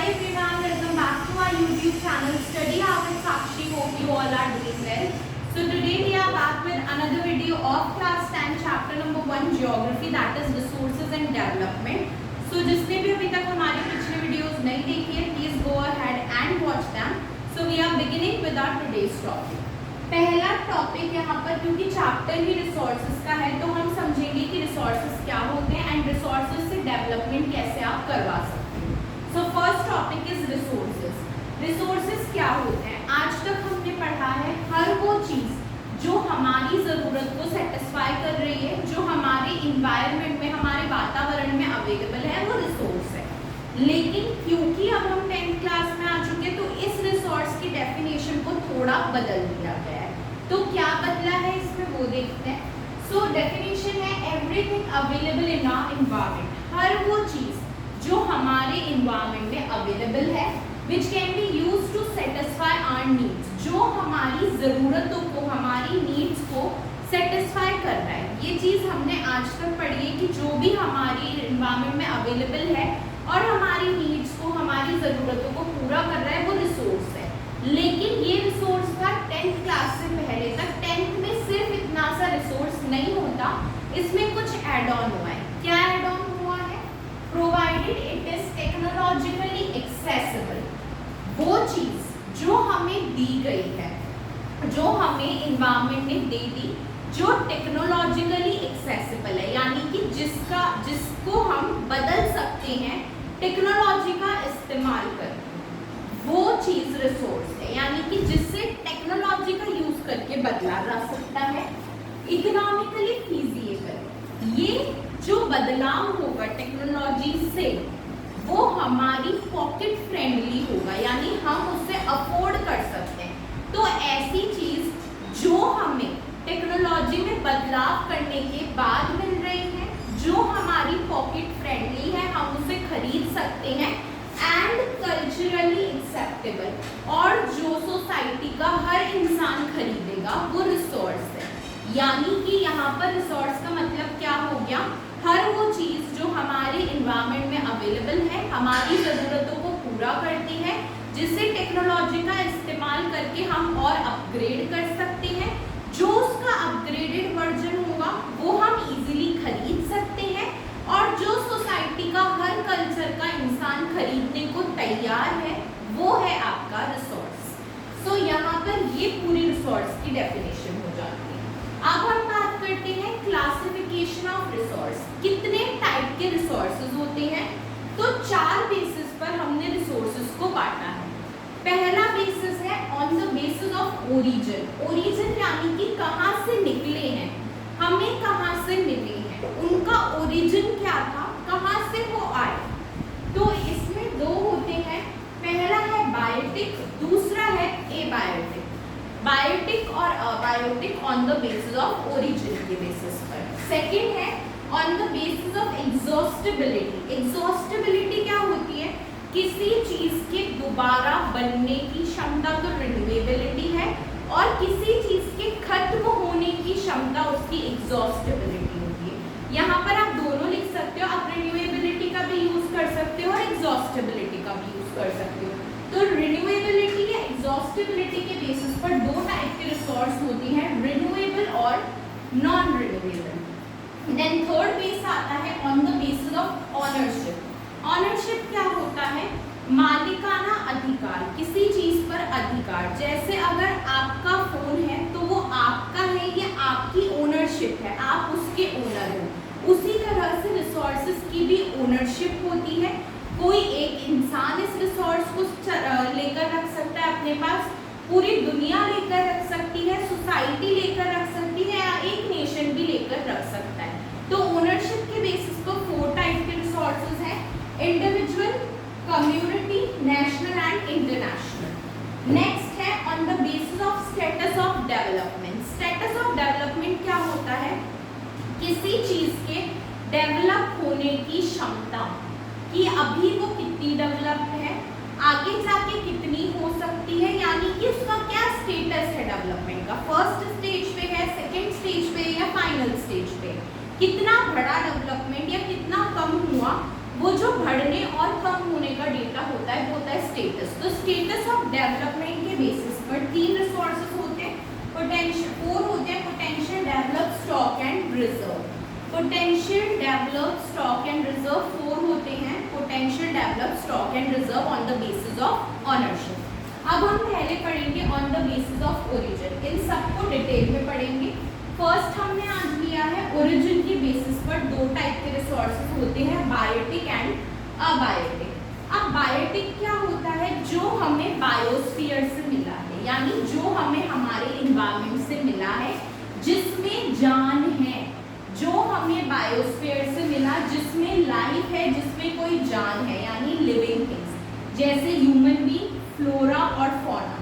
everyone, welcome back to our YouTube channel Study Hard with Sakshi. Hope you all are doing well. So today we are back with another video of class 10 chapter number 1 geography, that is resources and development. So जिसने भी अभी तक हमारे पिछले videos नहीं देखी है, please go ahead and watch them. So we are beginning with our today's topic. पहला टॉपिक यहाँ पर क्योंकि चैप्टर ही रिसोर्सेज का है तो हम समझेंगे कि रिसोर्सेज क्या होते हैं एंड रिसोर्सेज से डेवलपमेंट कैसे आप करवा सकते हैं. So first topic is resources. Resources क्या होते हैं? आज तक हमने पढ़ा है हर वो चीज़ जो हमारी ज़रूरत को सेटिस्फाई कर रही है, जो हमारे इन्वायरमेंट में, हमारे वातावरण में अवेलेबल है, वो रिसोर्स है. लेकिन क्योंकि अब हम 10th क्लास में आ चुके तो इस रिसोर्स की डेफिनेशन को थोड़ा बदल दिया गया है. तो क्या बदला है इसमें वो देखते हैं. सो डेफिनेशन है everything available in our environment. हर वो चीज़ जो हमारे इन्वायरमेंट में अवेलेबल है which can be use to satisfy our needs, जो हमारी ज़रूरतों को, हमारी नीड्स को सेटिस्फाई कर रहा है. ये चीज़ हमने आज तक पढ़ी है कि जो भी हमारी इन्वायरमेंट में अवेलेबल है और हमारी नीड्स को, हमारी ज़रूरतों को पूरा कर रहा है, वो रिसोर्स है. लेकिन ये रिसोर्स था 10th क्लास से पहले तक. 10th में सिर्फ इतना सा रिसोर्स नहीं होता, इसमें कुछ एड ऑन हुआ है. क्या एड ऑन हुआ है? Provided it is technologically accessible. वो चीज़ जो हमें दी गई है, जो हमें इन्वायरमेंट ने दे दी, जो टेक्नोलॉजिकली एक्सेसिबल है, यानी कि जिसको हम बदल सकते हैं टेक्नोलॉजी का इस्तेमाल कर, वो चीज़ रिसोर्स है. यानी कि जिससे टेक्नोलॉजी का यूज करके बदला जा सकता है. इकोनॉमिकली फीजिएबल. ये जो बदलाव होगा टेक्नोलॉजी से वो हमारी पॉकेट फ्रेंडली होगा, यानी हम उससे अफोर्ड कर सकते हैं. तो ऐसी चीज़ जो हमें टेक्नोलॉजी में बदलाव करने के बाद मिल रही है, जो हमारी पॉकेट फ्रेंडली है, हम उसे खरीद सकते हैं एंड कल्चरली एक्सेप्टेबल, और जो सोसाइटी का हर इंसान खरीदेगा, वो रिसोर्स है. यानी कि यहाँ पर रिसोर्स का मतलब क्या हो गया? हर वो चीज़ जो हमारे इन्वायरमेंट में अवेलेबल है, हमारी ज़रूरतों को पूरा करती है, जिससे टेक्नोलॉजी का इस्तेमाल करके हम और अपग्रेड कर सकते हैं. जो उसका अपग्रेडेड वर्जन होगा वो हम इजीली खरीद सकते हैं, और जो सोसाइटी का हर कल्चर का इंसान खरीदने को तैयार है, वो है आपका रिसोर्स. सो यहाँ पर ये पूरी रिसोर्स की डेफिनेशन हो जाती है. अब हम बात करते हैं क्लासिफिकेशन ऑफ रिसोर्स. कितने टाइप के रिसोर्सेज होते हैं? तो 4 बेसिस पर हमने रिसोर्सेज को बांटा है. पहला बेसिस है on the basis of origin. Origin यानी कि कहाँ से निकले हैं, हमें कहाँ से मिले हैं, उनका ओरिजिन क्या था, कहाँ से वो आए. तो इसमें 2 होते हैं. पहला है बायोटिक, दूसरा है एबायोटिक. बायोटिक और abiotic on the basis of origin के बेसिस पर. सेकेंड है on the basis of exhaustibility. Exhaustibility क्या होती है? किसी चीज़ के दोबारा बनने की क्षमता, तो रिन्यूएबिलिटी है, और किसी चीज़ के खत्म होने की क्षमता उसकी एग्जॉस्टिबिलिटी होती है. यहाँ पर आप दोनों लिख सकते हो, आप रिन्यूएबिलिटी का भी यूज़ कर सकते हो और एग्जॉस्टिबिलिटी का भी यूज़ कर सकते हो. तो रिन्यूएबिलिटी या एग्जॉस्टिबिलिटी के बेसिस पर 2 टाइप के रिसोर्स होती हैं, रिन्यूएबल और non renewable. Then third base आता है on the basis of ownership. Ownership क्या होता है? मालिकाना अधिकार, किसी चीज़ पर अधिकार. जैसे अगर आपका फ़ोन है तो वो आपका है, ये आपकी ओनरशिप है, आप उसके ओनर हो. उसी तरह से रिसोर्सेज की भी ओनरशिप होती है. कोई एक इंसान इस रिसोर्स को लेकर रख सकता है अपने पास, पूरी दुनिया लेकर रख सकती है, सोसाइटी लेकर रख सकती है, या एक नेशन भी लेकर रख सकता है. तो ओनरशिप के बेसिस पर 4 टाइप के रिसोर्सेज हैं: individual, community, national and international. Next है on the basis of status of development. Status of development क्या होता है? किसी चीज़ के डेवलप होने की क्षमता, कि अभी वो कितनी डेवलप्ड है, आगे जाके कितनी हो सकती है, यानी कि उसका क्या स्टेटस है डेवलपमेंट का. फर्स्ट स्टेज पे है, सेकेंड स्टेज पे या फाइनल स्टेज पे. कितना बड़ा डेवलपमेंट या कितना कम हुआ, वो जो बढ़ने और कम होने का डेटा होता है वो स्टेटस। तो स्टेटस ऑफ डेवलपमेंट के बेसिस पर 3 रिसोर्सेज होते हैं, पोटेंशियल 4 होते हैं, potential, develop, stock and reserve. Potential, develop, stock and reserve 4 होते हैं, potential, develop, stock and reserve on the basis of ownership. अब हम पहले पढ़ेंगे on the basis of origin, इन सबको डिटेल में पढ़ेंगे। फर्स्ट हमने आज लिया है ओरिजिन की बेसिस पर 2 टाइप के रिसोर्सेज होते हैं, बायोटिक एंड अबायोटिक। अब बायोटिक क्या होता है, जो हमें बायोस्फीयर से मिला है, यानी जो हमें हमारे एनवायरनमेंट से मिला है जिसमें जान है, जो हमें बायोस्फीयर से मिला जिसमें लाइफ है, जिसमें कोई जान है, यानी लिविंग थिंग्स, जैसे ह्यूमन बीइंग, फ्लोरा और फौना।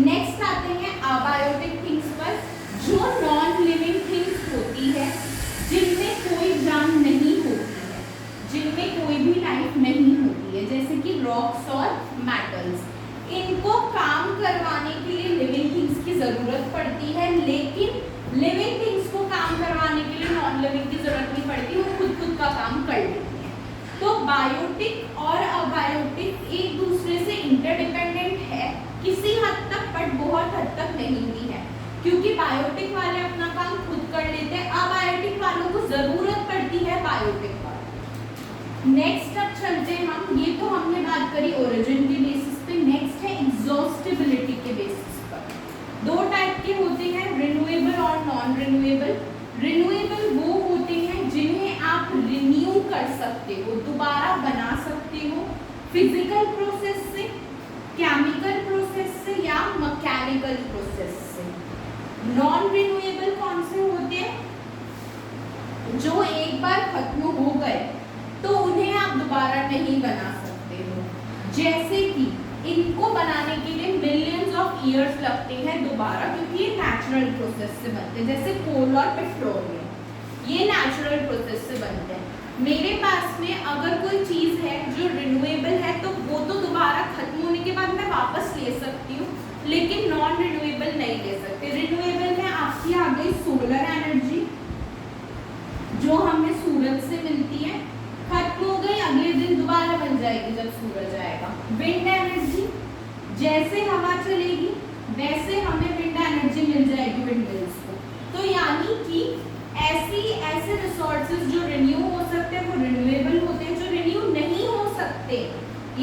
नेक्स्ट आते हैं अबायोटिक थिंग्स पर, जो नॉन लिविंग थिंग्स होती है, जिनमें कोई जान नहीं होती है, जिनमें कोई भी लाइफ नहीं होती है, जैसे कि रॉक्स और मेटल्स। इनको काम करवाने के लिए लिविंग थिंग्स की जरूरत पड़ती है, लेकिन लिविंग थिंग्स को काम करवाने के लिए नॉन लिविंग की जरूरत नहीं पड़ती, वो खुद का काम कर लेती है। तो बायोटिक और अबायोटिक एक दूसरे से इंटरडिपेंडेंट है किसी हद तक, बट बहुत हद तक नहीं भी है, क्योंकि बायोटिक वाले अपना काम खुद कर लेते हैं, अबायोटिक वालों को जरूरत पड़ती है बायोटिक वालों। नेक्स्ट अब चलते हैं हम, ये तो हमने बात करी ओरिजिन के बेसिस पे। नेक्स्ट है एग्जॉस्टिबिलिटी के बेसिस पर। 2 टाइप के होते हैं, रिन्यूएबल और नॉन रिन्यूएबल। रिन्यूएबल वो होते हैं जिन्हें आप रिन्यू कर सकते हो, दोबारा बना सकते हो, फिजिकल प्रोसेस से, केमिकल प्रोसेस से या मैकेनिकल प्रोसेस से। नॉन रिन्यूएबल कौन से होते हैं, जो एक बार खत्म हो गए तो उन्हें आप दोबारा नहीं बना सकते हो, जैसे कि इनको बनाने के लिए मिलियंस ऑफ ईयर्स लगते हैं दोबारा, क्योंकि ये नेचुरल प्रोसेस से बनते हैं, जैसे कोल और पेट्रोलियम, ये नेचुरल प्रोसेस से बनते हैं। मेरे पास में अगर कोई चीज़ है जो रिन्यूएबल है, तो वो तो दोबारा खत्म होने के बाद मैं वापस ले सकती हूँ, लेकिन नॉन रिन्यूएबल नहीं ले सकते। रिन्यूएबल में आपकी आ गई सोलर एनर्जी, जो हमें सूरज से मिलती है, खत्म हो गई, अगले दिन दोबारा बन जाएगी जब सूरज आएगा। विंड एनर्जी, जैसे हवा चलेगी वैसे हमें विंड एनर्जी मिल जाएगी विंड मिल्स को। तो यानी कि ऐसे रिसोर्सेज जो रिन्यू हो सकते हैं वो रिन्यूएबल होते हैं, जो रिन्यू नहीं हो सकते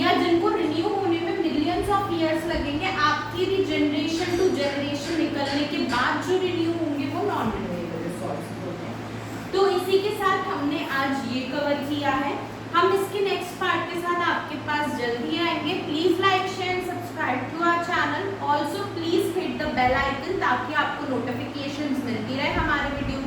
या जिनको रिन्यू होने में मिलियंस ऑफ ईयर्स लगेंगे, आपकी रिजनरेशन टू जनरेशन निकलने के बाद जो रिन्यू होंगे वो नॉन रिन्यूएबल रिसोर्सेज होते हैं। तो इसी के साथ हमने आज ये कवर किया है, हम इसके नेक्स्ट पार्ट के साथ आपके पास जल्दी आएंगे। Please like, share, subscribe to our channel. Also please hit the bell icon ताकि आपको नोटिफिकेशंस मिलती रहे हमारे वीडियो